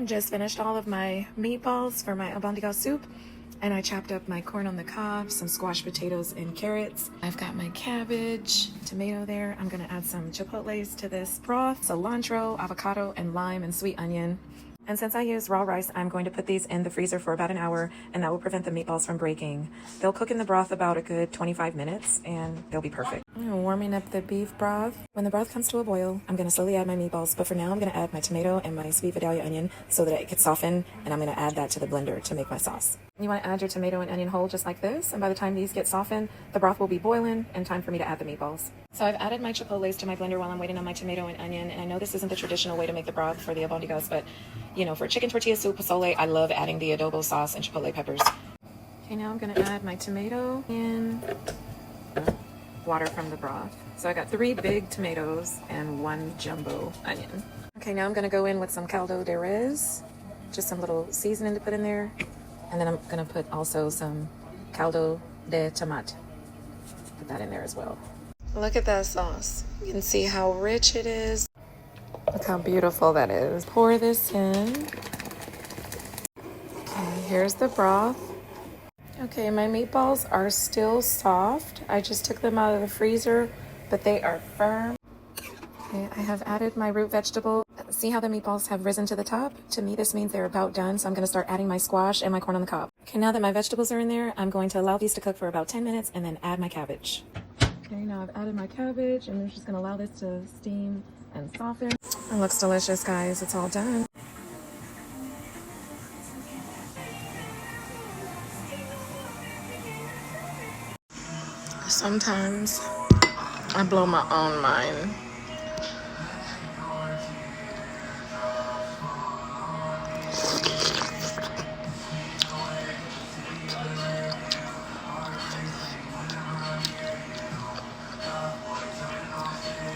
Just finished all of my meatballs for my Albondigas soup, and I chopped up my corn on the cob, some squash potatoes and carrots. I've got my cabbage, tomato there. I'm gonna add some chipotles to this broth, cilantro, avocado, and lime and sweet onion. And since I use raw rice, I'm going to put these in the freezer for about an hour, and that will prevent the meatballs from breaking. They'll cook in the broth about a good 25 minutes, and they'll be perfect. I'm warming up the beef broth. When the broth comes to a boil, I'm going to slowly add my meatballs, but for now I'm going to add my tomato and my sweet Vidalia onion so that it gets softened, and I'm going to add that to the blender to make my sauce. You want to add your tomato and onion whole just like this, and by the time these get softened, the broth will be boiling and time for me to add the meatballs. So I've added my chipotles to my blender while I'm waiting on my tomato and onion, and I know this isn't the traditional way to make the broth for the Albondigas, but you know, for chicken tortilla soup, pozole, I love adding the adobo sauce and chipotle peppers. Okay, now I'm going to add my tomato and water from the broth. So I got 3 big tomatoes and 1 jumbo onion. Okay, now I'm going to go in with some Caldo De Res, just some little seasoning to put in there. And then I'm going to put also some Caldo De Tomate. Put that in there as well. Look at that sauce. You can see how rich it is. Look how beautiful that is. Pour this in. Okay, here's the broth. Okay, my meatballs are still soft. I just took them out of the freezer, but they are firm. Okay, I have added my root vegetable. See how the meatballs have risen to the top? To me, this means they're about done, so I'm going to start adding my squash and my corn on the cob. Okay, now that my vegetables are in there, I'm going to allow these to cook for about 10 minutes and then add my cabbage. Okay, now I've added my cabbage, and I'm just going to allow this to steam and soften. It looks delicious, guys. It's all done. Sometimes I blow my own mind.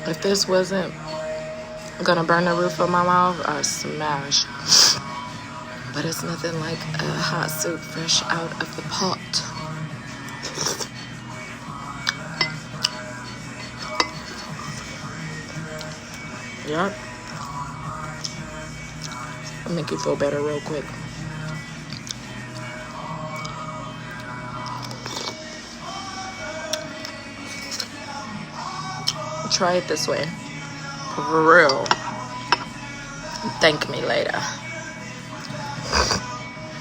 If this wasn't gonna burn the roof of my mouth, I'd smash. But it's nothing like a hot soup fresh out of the pot. Yep. I'll make you feel better real quick. Try it this way. For real. Thank me later.